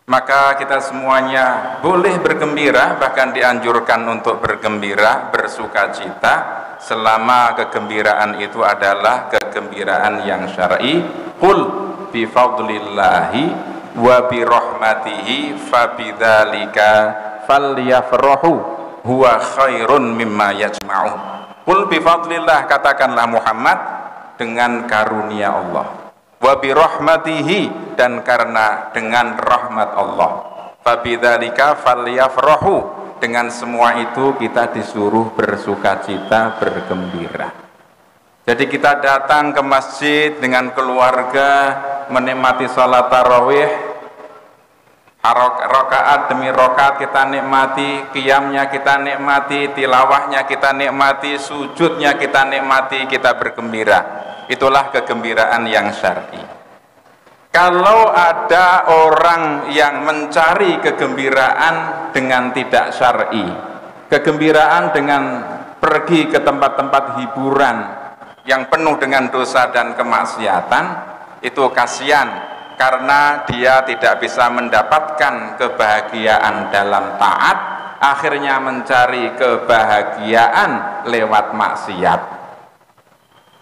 Maka kita semuanya boleh bergembira, bahkan dianjurkan untuk bergembira, bersuka cita, selama kegembiraan itu adalah kegembiraan yang syar'i. Qul bi fadlillahi wa bi rahmatihi fabidzalika falyafrahu huwa khairun mimma yajma'un. Qul bi fadlillah, katakanlah Muhammad, dengan karunia Allah, wa bi rahmatihi, dan karena dengan rahmat Allah, fabidzalika falyafrahu, dengan semua itu kita disuruh bersukacita, bergembira. Jadi kita datang ke masjid dengan keluarga, menikmati salat tarawih, rakaat demi rakaat kita nikmati, qiyamnya kita nikmati, tilawahnya kita nikmati, sujudnya kita nikmati, kita bergembira. Itulah kegembiraan yang syar'i. Kalau ada orang yang mencari kegembiraan dengan tidak syar'i, kegembiraan dengan pergi ke tempat-tempat hiburan yang penuh dengan dosa dan kemaksiatan, itu kasihan, karena dia tidak bisa mendapatkan kebahagiaan dalam taat, akhirnya mencari kebahagiaan lewat maksiat.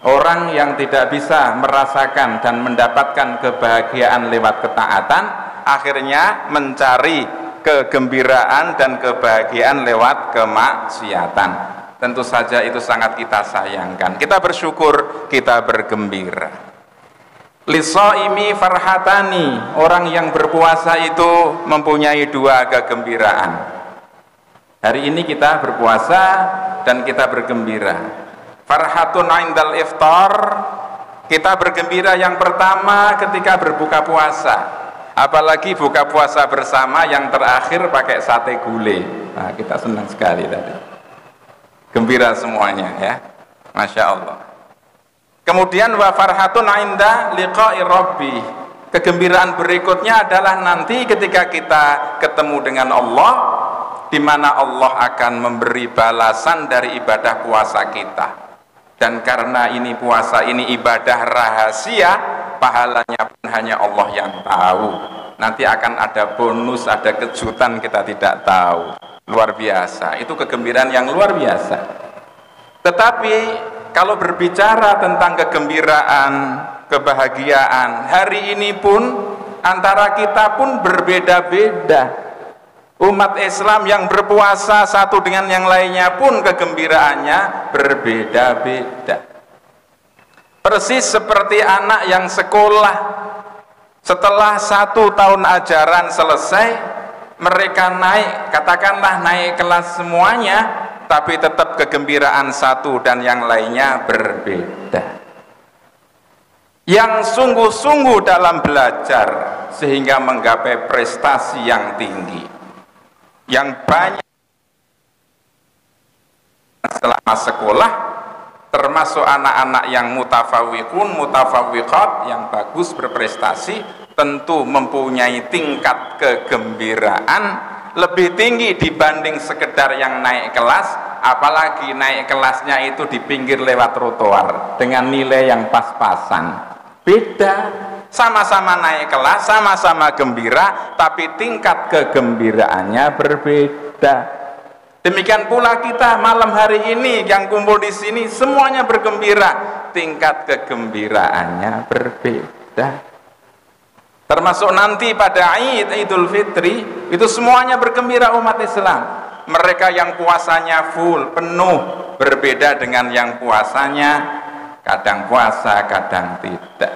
Orang yang tidak bisa merasakan dan mendapatkan kebahagiaan lewat ketaatan, akhirnya mencari kegembiraan dan kebahagiaan lewat kemaksiatan. Tentu saja itu sangat kita sayangkan. Kita bersyukur, kita bergembira. Lisaimi farhatani, orang yang berpuasa itu mempunyai dua kegembiraan. Hari ini kita berpuasa dan kita bergembira. Farhatun indal iftar, kita bergembira yang pertama ketika berbuka puasa, apalagi buka puasa bersama yang terakhir pakai sate gulai. Nah, kita senang sekali tadi, gembira semuanya ya, Masya Allah. Kemudian wa farhatun inda liqa'i rabbi, kegembiraan berikutnya adalah nanti ketika kita ketemu dengan Allah, di mana Allah akan memberi balasan dari ibadah puasa kita. Dan karena ini puasa ini ibadah rahasia, pahalanya pun hanya Allah yang tahu. Nanti akan ada bonus, ada kejutan kita tidak tahu. Luar biasa, itu kegembiraan yang luar biasa. Tetapi kalau berbicara tentang kegembiraan, kebahagiaan, hari ini pun antara kita pun berbeda-beda. Umat Islam yang berpuasa satu dengan yang lainnya pun kegembiraannya berbeda-beda. Persis seperti anak yang sekolah, setelah 1 tahun ajaran selesai, mereka naik, katakanlah naik kelas semuanya, tapi tetap kegembiraan satu dan yang lainnya berbeda. Yang sungguh-sungguh dalam belajar sehingga menggapai prestasi yang tinggi, yang banyak selama sekolah, termasuk anak-anak yang mutafawwiqun, mutafawwiqat, yang bagus berprestasi, tentu mempunyai tingkat kegembiraan lebih tinggi dibanding sekedar yang naik kelas, apalagi naik kelasnya itu di pinggir lewat trotoar dengan nilai yang pas-pasan. Beda, sama-sama naik kelas, sama-sama gembira, tapi tingkat kegembiraannya berbeda. Demikian pula kita malam hari ini yang kumpul di sini semuanya bergembira, tingkat kegembiraannya berbeda. Termasuk nanti pada Idul Fitri itu semuanya bergembira umat Islam. Mereka yang puasanya full, penuh, berbeda dengan yang puasanya kadang puasa, kadang tidak.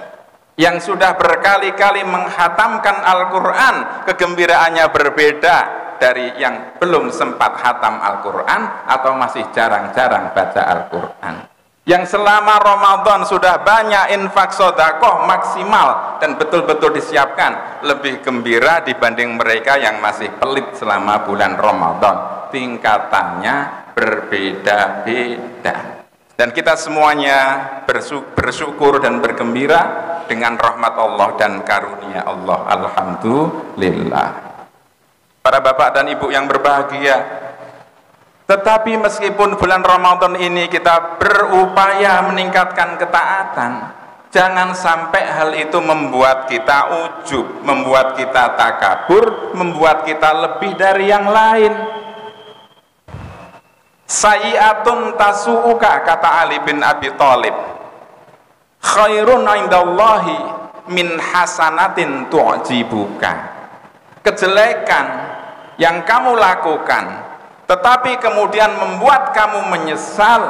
Yang sudah berkali-kali menghatamkan Al-Quran, kegembiraannya berbeda dari yang belum sempat hatam Al-Quran atau masih jarang-jarang baca Al-Quran. Yang selama Ramadan sudah banyak infak sedekah maksimal dan betul-betul disiapkan, lebih gembira dibanding mereka yang masih pelit selama bulan Ramadan. Tingkatannya berbeda-beda. Dan kita semuanya bersyukur dan bergembira dengan rahmat Allah dan karunia Allah. Alhamdulillah. Para bapak dan ibu yang berbahagia, tetapi meskipun bulan Ramadan ini kita berupaya meningkatkan ketaatan, Jangan sampai hal itu membuat kita ujub, membuat kita takabur, membuat kita lebih dari yang lain. Sayyi'atun tasu'uka, kata Ali bin Abi Thalib, khairun indallahi min hasanatin tu'jibuka. Kejelekan yang kamu lakukan tetapi kemudian membuat kamu menyesal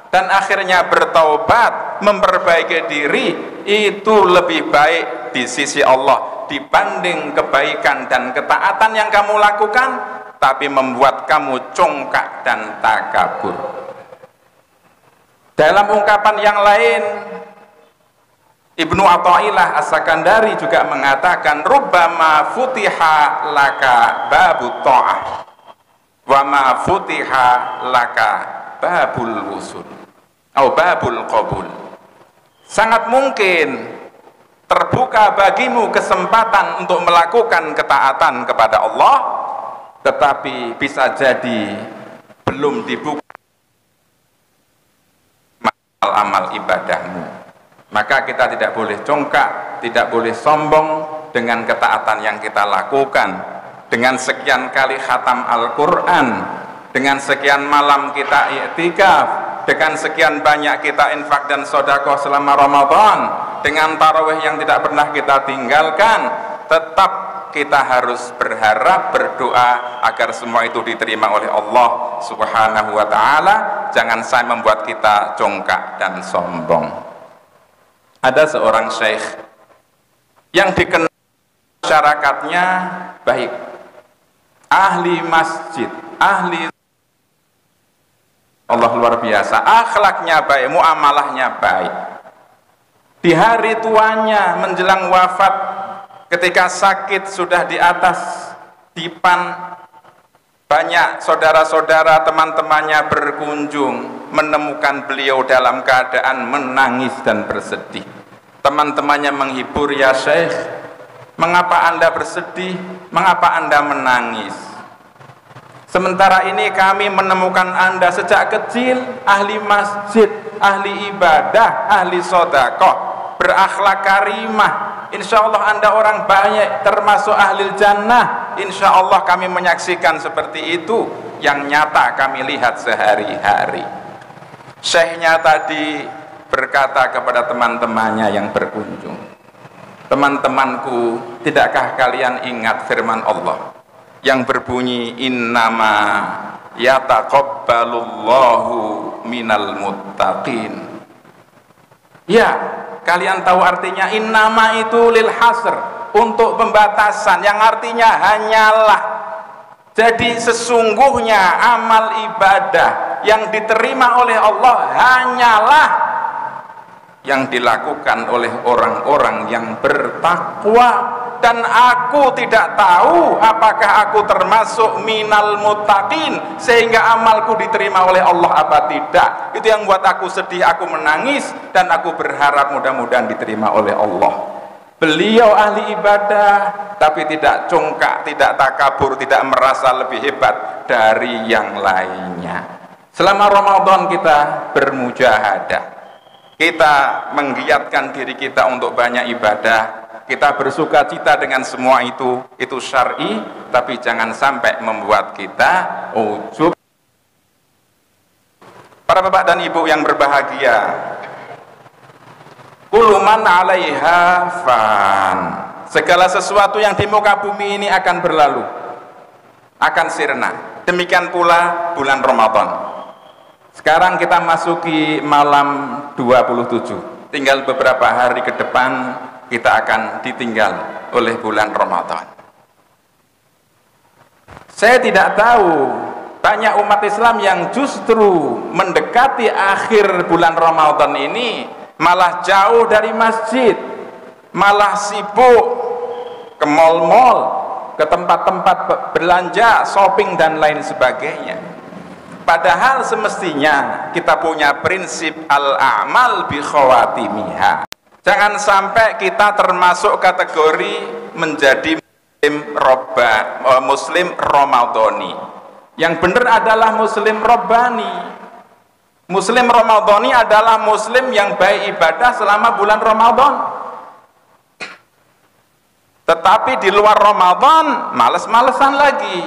dan akhirnya bertaubat, memperbaiki diri, itu lebih baik di sisi Allah dibanding kebaikan dan ketaatan yang kamu lakukan tapi membuat kamu congkak dan takabur. Dalam ungkapan yang lain, Ibnu Athaillah As-Sakandari juga mengatakan, rubbama futiha laka babu ta'ah wa ma futiha laka babul wusul atau babul qabul. Sangat mungkin terbuka bagimu kesempatan untuk melakukan ketaatan kepada Allah, tetapi bisa jadi belum dibuka amal ibadahmu. Maka kita tidak boleh congkak, tidak boleh sombong dengan ketaatan yang kita lakukan, dengan sekian kali khatam Al-Quran, dengan sekian malam kita i'tikaf, dengan sekian banyak kita infak dan sedekah selama Ramadan, dengan tarawih yang tidak pernah kita tinggalkan, tetap kita harus berharap, berdoa agar semua itu diterima oleh Allah Subhanahu wa ta'ala. Jangan sampai membuat kita congkak dan sombong. Ada seorang syekh yang dikenal masyarakatnya baik, ahli masjid, ahli Allah, luar biasa, akhlaknya baik, muamalahnya baik. Di hari tuanya menjelang wafat, ketika sakit sudah di atas dipan, banyak saudara-saudara teman-temannya berkunjung, menemukan beliau dalam keadaan menangis dan bersedih. Teman-temannya menghibur, ya Syekh, mengapa Anda bersedih, mengapa Anda menangis? Sementara ini kami menemukan Anda sejak kecil ahli masjid, ahli ibadah, ahli sedekah, berakhlak karimah. Insya Allah Anda orang banyak termasuk ahli jannah. Insya Allah kami menyaksikan seperti itu yang nyata kami lihat sehari-hari. Syekhnya tadi berkata kepada teman-temannya yang berkunjung, teman-temanku, tidakkah kalian ingat firman Allah yang berbunyi innama yataqabbalullahu minal muttaqin? Ya, kalian tahu artinya innama itu lil hasr, untuk pembatasan, yang artinya hanyalah. Jadi sesungguhnya amal ibadah yang diterima oleh Allah hanyalah yang dilakukan oleh orang-orang yang bertakwa. Dan aku tidak tahu apakah aku termasuk minal muttaqin sehingga amalku diterima oleh Allah apa tidak. Itu yang buat aku sedih, aku menangis, dan aku berharap mudah-mudahan diterima oleh Allah. Beliau ahli ibadah tapi tidak congkak, tidak takabur, tidak merasa lebih hebat dari yang lainnya. Selama Ramadan kita bermujahadah, kita menggiatkan diri kita untuk banyak ibadah, kita bersuka cita dengan semua itu syar'i, tapi jangan sampai membuat kita ujub. Para bapak dan ibu yang berbahagia, kullu man 'alaiha fan, segala sesuatu yang di muka bumi ini akan berlalu, akan sirna. Demikian pula bulan Ramadan. Sekarang kita masuki malam 27, tinggal beberapa hari ke depan kita akan ditinggal oleh bulan Ramadan. Saya tidak tahu, banyak umat Islam yang justru mendekati akhir bulan Ramadan ini malah jauh dari masjid, malah sibuk ke mal-mal, ke tempat-tempat belanja, shopping dan lain sebagainya. Padahal semestinya kita punya prinsip al-a'mal bi khawatimiha. Jangan sampai kita termasuk kategori menjadi muslim Ramadhani. Yang benar adalah muslim Rabbani. Muslim Ramadhani adalah muslim yang baik ibadah selama bulan Ramadan. Tetapi di luar Ramadan males-malesan lagi.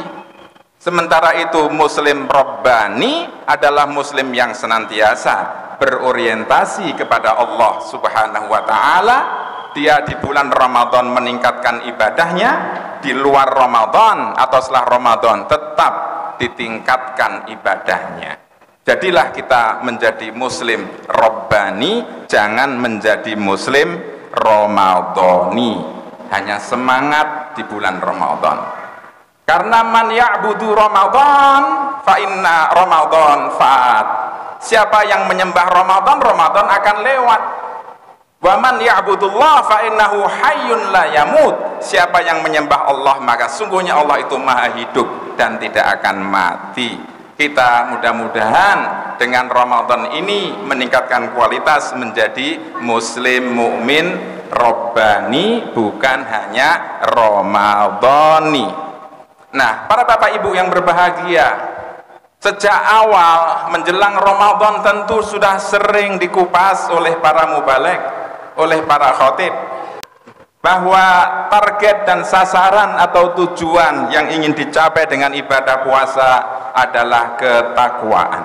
Sementara itu muslim Rabbani adalah muslim yang senantiasa berorientasi kepada Allah Subhanahu wa taala. Dia di bulan Ramadan meningkatkan ibadahnya, di luar Ramadan atau setelah Ramadan tetap ditingkatkan ibadahnya. Jadilah kita menjadi muslim Rabbani, jangan menjadi muslim Ramadhani. Hanya semangat di bulan Ramadan. Karena man ya'budu Ramadan fa inna Ramadan fa'at. Siapa yang menyembah Ramadan, Ramadan akan lewat. Wa man ya'budullah fa innahu hayyun la yamut. Siapa yang menyembah Allah, maka sungguhnya Allah itu maha hidup dan tidak akan mati. Kita mudah-mudahan dengan Ramadan ini meningkatkan kualitas menjadi muslim mukmin Rabbani, bukan hanya Ramadhani. Nah, para bapak ibu yang berbahagia, sejak awal menjelang Ramadan tentu sudah sering dikupas oleh para mubaligh, oleh para khatib, bahwa target dan sasaran atau tujuan yang ingin dicapai dengan ibadah puasa adalah ketakwaan.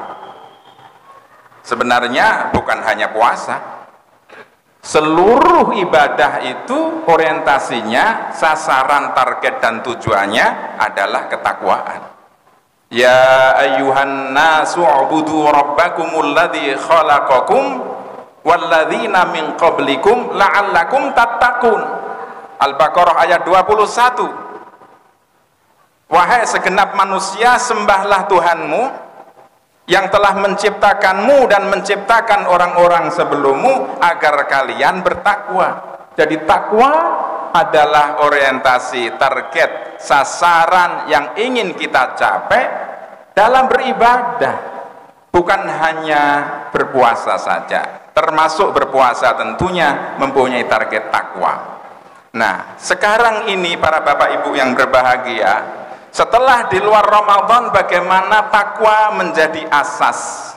Sebenarnya bukan hanya puasa, seluruh ibadah itu orientasinya, sasaran, target dan tujuannya adalah ketakwaan. Ya ayyuhan nasu ubudu rabbakumul ladzi khalaqakum walladzina min qablikum la'allakum tattaqun. Al-Baqarah ayat 21. Wahai segenap manusia, sembahlah Tuhanmu yang telah menciptakanmu dan menciptakan orang-orang sebelummu agar kalian bertakwa. Jadi takwa adalah orientasi, target, sasaran yang ingin kita capai dalam beribadah, bukan hanya berpuasa saja. Termasuk berpuasa tentunya mempunyai target takwa. Nah, sekarang ini para bapak ibu yang berbahagia, setelah di luar Ramadan bagaimana takwa menjadi asas,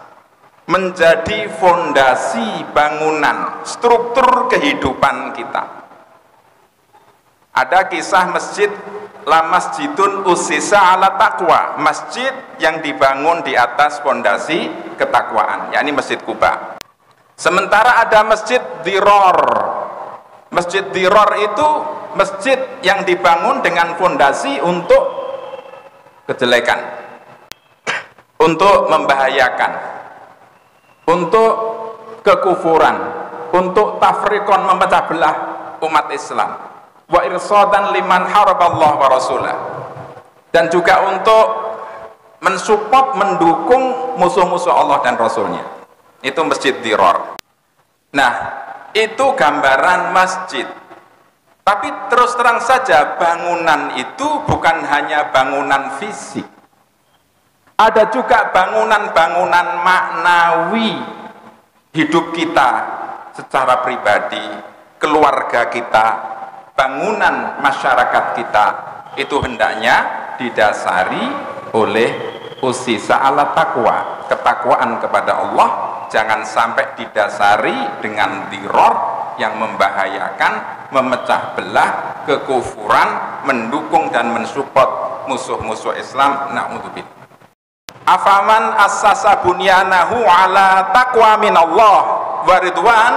menjadi fondasi bangunan, struktur kehidupan kita. Ada kisah masjid, la masjidun usisa ala taqwa, masjid yang dibangun di atas fondasi ketakwaan, yakni Masjid Kuba. Sementara ada Masjid Diror. Masjid Diror itu masjid yang dibangun dengan fondasi untuk kejelekan, untuk membahayakan, untuk kekufuran, untuk tafriqon, memecah belah umat Islam, wa irsadan liman haraballah wa rasulah, dan juga untuk mensupport, mendukung musuh-musuh Allah dan Rasulnya. Itu Masjid Diror. Nah, itu gambaran masjid. Tapi terus terang saja, bangunan itu bukan hanya bangunan fisik. Ada juga bangunan-bangunan maknawi hidup kita secara pribadi, keluarga kita, bangunan masyarakat kita, itu hendaknya didasari oleh usisa ala taqwa, ketakwaan kepada Allah. Jangan sampai didasari dengan diror yang membahayakan, memecah belah, kekufuran, mendukung dan mensupport musuh-musuh Islam. Na'udzubillah. Afaman assasa bunyanahu ala taqwa minallah wa ridwan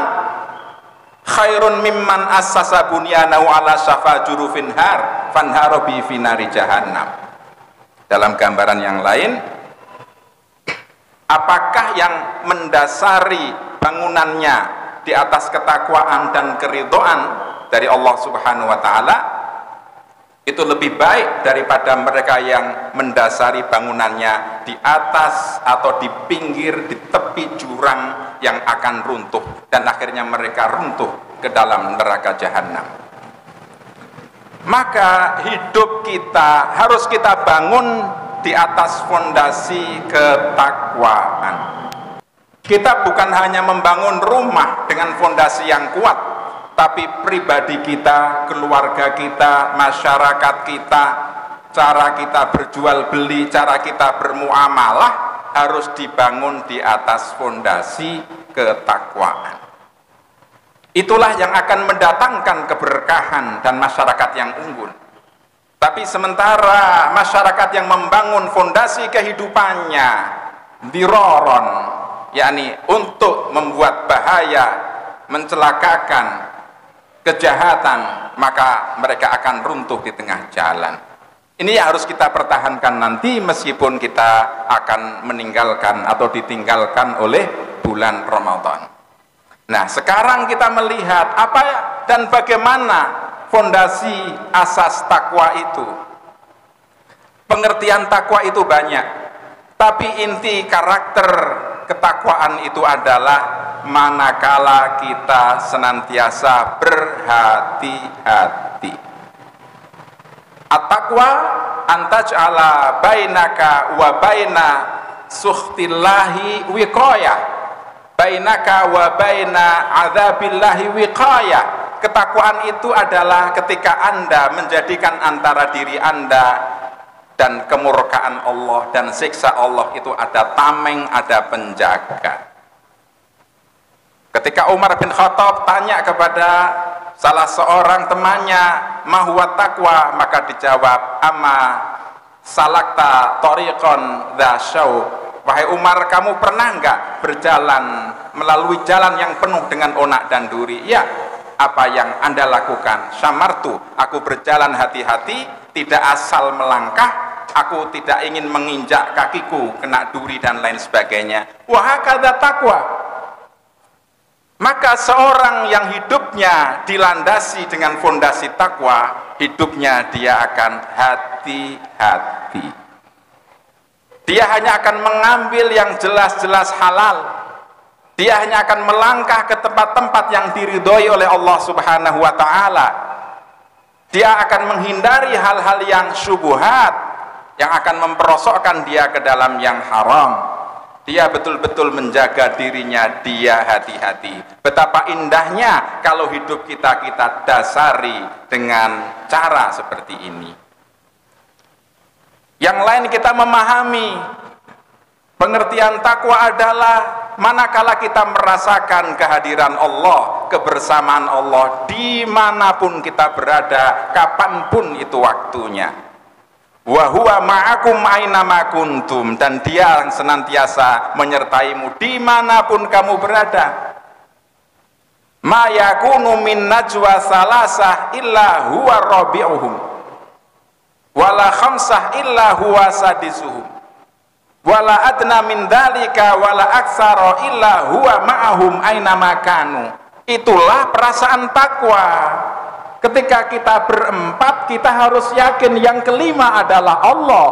khairun mimman assasa bunyanahu ala syafa jurufin har fanharo bi finari jahannam. Dalam gambaran yang lain, apakah yang mendasari bangunannya di atas ketakwaan dan keridhaan dari Allah Subhanahu wa taala itu lebih baik daripada mereka yang mendasari bangunannya di atas atau di pinggir, di tepi jurang yang akan runtuh dan akhirnya mereka runtuh ke dalam neraka jahanam. Maka hidup kita harus kita bangun di atas fondasi ketakwaan. Kita bukan hanya membangun rumah dengan fondasi yang kuat, tapi pribadi kita, keluarga kita, masyarakat kita, cara kita berjual beli, cara kita bermuamalah harus dibangun di atas fondasi ketakwaan. Itulah yang akan mendatangkan keberkahan dan masyarakat yang unggul. Tapi sementara masyarakat yang membangun fondasi kehidupannya diroron, yakni untuk membuat bahaya, mencelakakan, kejahatan, maka mereka akan runtuh di tengah jalan. Ini yang harus kita pertahankan nanti meskipun kita akan meninggalkan atau ditinggalkan oleh bulan Ramadan. Nah, sekarang kita melihat apa dan bagaimana fondasi asas takwa itu. Pengertian takwa itu banyak, tapi inti karakter ketakwaan itu adalah manakala kita senantiasa berhati-hati. At-taqwa antaj'ala bainaka wa baina sukhtillahi wiqayah, bainaka wa baina adzabillahi wiqayah. Ketakwaan itu adalah ketika Anda menjadikan antara diri Anda dan kemurkaan Allah dan siksa Allah itu ada tameng, ada penjaga. Ketika Umar bin Khattab tanya kepada salah seorang temannya, ma huwa taqwa, maka dijawab, amma salakta tariqan dza syauq. Wahai Umar, kamu pernah enggak berjalan melalui jalan yang penuh dengan onak dan duri? Ya. Apa yang Anda lakukan? Syamartu, aku berjalan hati-hati, tidak asal melangkah, aku tidak ingin menginjak kakiku kena duri dan lain sebagainya. Wa hakadza taqwa. Maka seorang yang hidupnya dilandasi dengan fondasi takwa, hidupnya dia akan hati-hati. Dia hanya akan mengambil yang jelas-jelas halal. Dia hanya akan melangkah ke tempat-tempat yang diridhoi oleh Allah Subhanahu wa ta'ala. Dia akan menghindari hal-hal yang syubhat, yang akan memperosokkan dia ke dalam yang haram. Dia betul-betul menjaga dirinya, dia hati-hati. Betapa indahnya kalau hidup kita dasari dengan cara seperti ini. Yang lain kita memahami pengertian takwa adalah manakala kita merasakan kehadiran Allah, kebersamaan Allah dimanapun kita berada, kapanpun itu waktunya. Wa huwa ma'akum ainama kuntum, dan dia yang senantiasa menyertaimu dimanapun kamu berada. Ma yakunu min najwa salasah illa huwa rabi'uhum wala khamsah illa huwa sadisuhum wala adna min dzalika wala aksara illa huwa ma'ahum aina makanu. Itulah perasaan takwa. Ketika kita berempat, kita harus yakin yang kelima adalah Allah.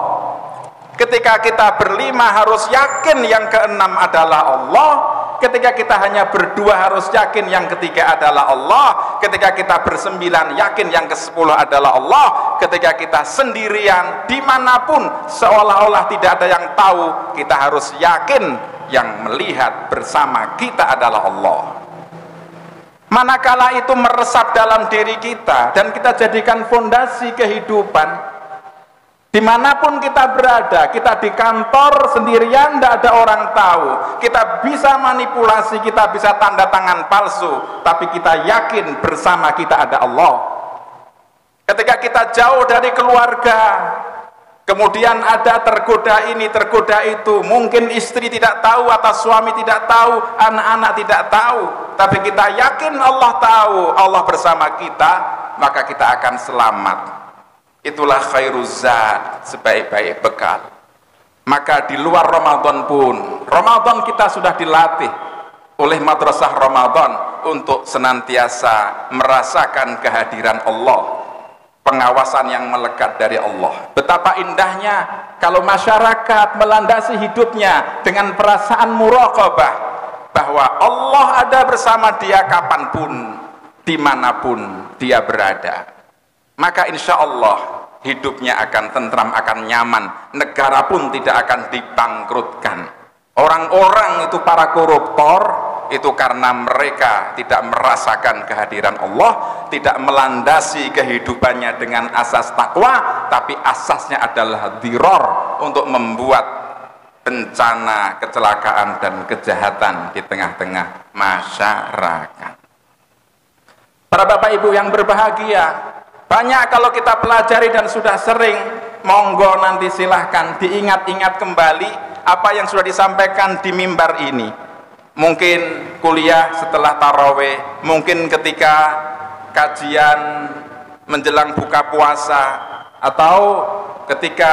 Ketika kita berlima, harus yakin yang keenam adalah Allah. Ketika kita hanya berdua, harus yakin yang ketiga adalah Allah. Ketika kita bersembilan, yakin yang ke-10 adalah Allah. Ketika kita sendirian, dimanapun seolah-olah tidak ada yang tahu, kita harus yakin yang melihat bersama kita adalah Allah. Manakala itu meresap dalam diri kita dan kita jadikan fondasi kehidupan, dimanapun kita berada, kita di kantor sendirian, tidak ada orang tahu, kita bisa manipulasi, kita bisa tanda tangan palsu, tapi kita yakin bersama kita ada Allah. Ketika kita jauh dari keluarga, kemudian ada tergoda ini, tergoda itu, mungkin istri tidak tahu atau suami tidak tahu, anak-anak tidak tahu, tapi kita yakin Allah tahu, Allah bersama kita, maka kita akan selamat. Itulah khairuz zad, sebaik-baik bekal. Maka di luar Ramadan pun, Ramadan kita sudah dilatih oleh madrasah Ramadan untuk senantiasa merasakan kehadiran Allah, pengawasan yang melekat dari Allah. Betapa indahnya kalau masyarakat melandasi hidupnya dengan perasaan muraqabah bahwa Allah ada bersama dia kapanpun, dimanapun dia berada. Maka insya Allah hidupnya akan tentram, akan nyaman. Negara pun tidak akan dibangkrutkan. Orang-orang itu para koruptor itu karena mereka tidak merasakan kehadiran Allah, tidak melandasi kehidupannya dengan asas takwa, tapi asasnya adalah diror, untuk membuat bencana, kecelakaan dan kejahatan di tengah-tengah masyarakat. Para Bapak Ibu yang berbahagia, banyak kalau kita pelajari dan sudah sering, monggo nanti silahkan diingat-ingat kembali apa yang sudah disampaikan di mimbar ini. Mungkin kuliah setelah tarawih, mungkin ketika kajian menjelang buka puasa, atau ketika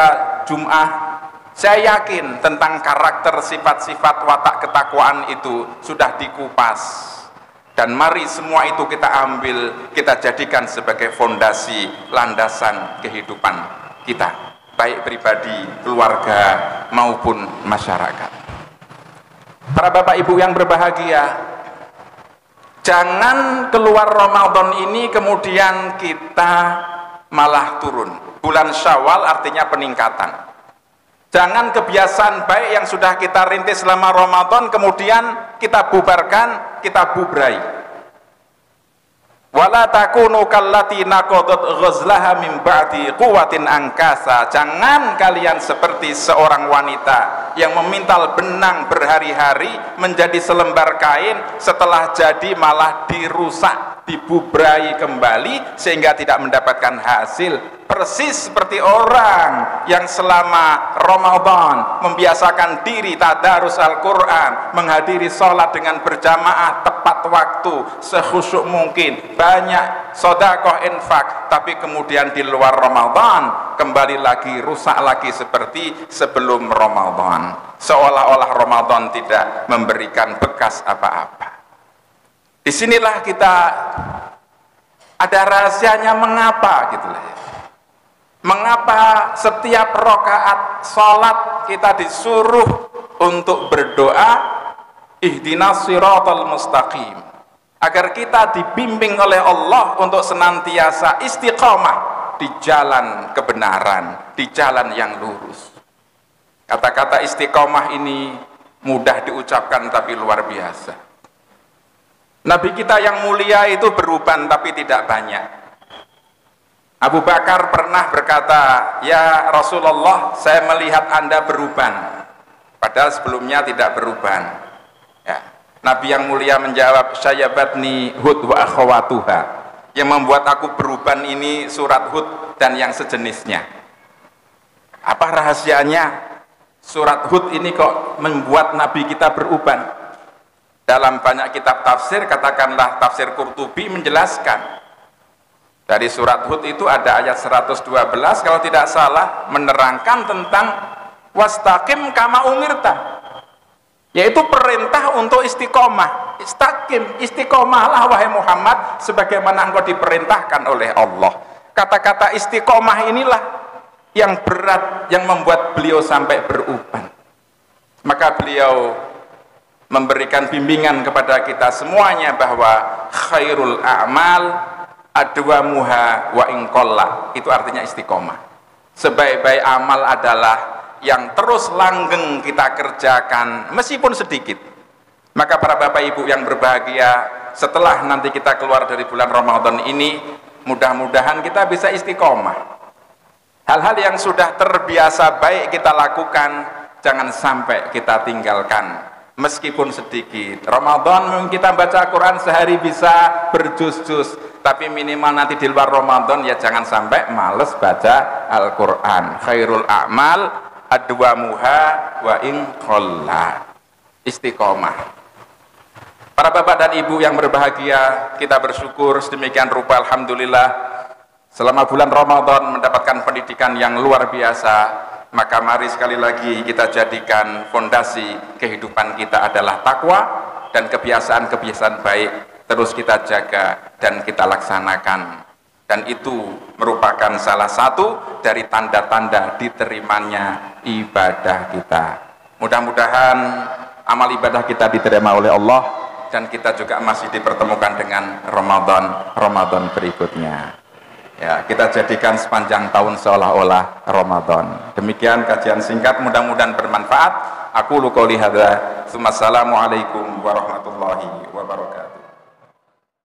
Jum'ah. Saya yakin tentang karakter, sifat-sifat, watak ketakwaan itu sudah dikupas, dan mari semua itu kita ambil, kita jadikan sebagai fondasi landasan kehidupan kita, baik pribadi, keluarga maupun masyarakat. Para Bapak Ibu yang berbahagia, jangan keluar Ramadan ini kemudian kita malah turun. Bulan Syawal artinya peningkatan. Jangan kebiasaan baik yang sudah kita rintis selama Ramadan kemudian kita bubarkan, kita bubrai. Wala takunu kallati naqadat ghazlaha min ba'di quwwatin angkasa. Jangan kalian seperti seorang wanita yang memintal benang berhari-hari menjadi selembar kain, setelah jadi malah dirusak, dibubrai kembali sehingga tidak mendapatkan hasil. Persis seperti orang yang selama Ramadan membiasakan diri tadarus Al-Quran, menghadiri sholat dengan berjamaah tepat waktu, sekhusyuk mungkin, banyak sedekah infak, tapi kemudian di luar Ramadan kembali lagi rusak lagi seperti sebelum Ramadan, seolah-olah Ramadan tidak memberikan bekas apa-apa. Disinilah kita ada rahasianya mengapa gitu lah ya. Mengapa setiap rakaat sholat kita disuruh untuk berdoa ihdinas siratal mustaqim, agar kita dibimbing oleh Allah untuk senantiasa istiqomah di jalan kebenaran, di jalan yang lurus. Kata-kata istiqomah ini mudah diucapkan tapi luar biasa. Nabi kita yang mulia itu beruban tapi tidak banyak. Abu Bakar pernah berkata, ya Rasulullah, saya melihat Anda beruban, padahal sebelumnya tidak beruban. Ya. Nabi yang mulia menjawab, syayabatni Hud wa akhawatuha, yang membuat aku beruban ini surat Hud dan yang sejenisnya. Apa rahasianya? Surat Hud ini kok membuat Nabi kita beruban? Dalam banyak kitab tafsir, katakanlah tafsir Qurtubi menjelaskan, dari surat Hud itu ada ayat 112 kalau tidak salah, menerangkan tentang wastaqim kama umirta, yaitu perintah untuk istiqomah. Istaqim, istiqomahlah wahai Muhammad sebagaimana engkau diperintahkan oleh Allah. Kata-kata istiqomah inilah yang berat, yang membuat beliau sampai beruban. Maka beliau memberikan bimbingan kepada kita semuanya bahwa khairul a'mal adwamuha wa inqalla, itu artinya istiqomah. Sebaik-baik amal adalah yang terus langgeng kita kerjakan meskipun sedikit. Maka para Bapak Ibu yang berbahagia, setelah nanti kita keluar dari bulan Ramadan ini, mudah-mudahan kita bisa istiqomah. Hal-hal yang sudah terbiasa baik kita lakukan, jangan sampai kita tinggalkan meskipun sedikit. Ramadan kita baca Quran sehari bisa berjuz-juz, tapi minimal nanti di luar Ramadan ya jangan sampai males baca Al-Quran. Khairul a'mal adwamuha wa in qalla. Istiqomah. Para bapak dan ibu yang berbahagia, kita bersyukur sedemikian rupa alhamdulillah selama bulan Ramadan mendapatkan pendidikan yang luar biasa. Maka mari sekali lagi kita jadikan fondasi kehidupan kita adalah takwa, dan kebiasaan-kebiasaan baik terus kita jaga dan kita laksanakan, dan itu merupakan salah satu dari tanda-tanda diterimanya ibadah kita. Mudah-mudahan amal ibadah kita diterima oleh Allah dan kita juga masih dipertemukan dengan Ramadan berikutnya. Ya, kita jadikan sepanjang tahun seolah-olah Ramadan. Demikian kajian singkat, mudah-mudahan bermanfaat. Aku qouli hadza. Assalamualaikum warahmatullahi wabarakatuh.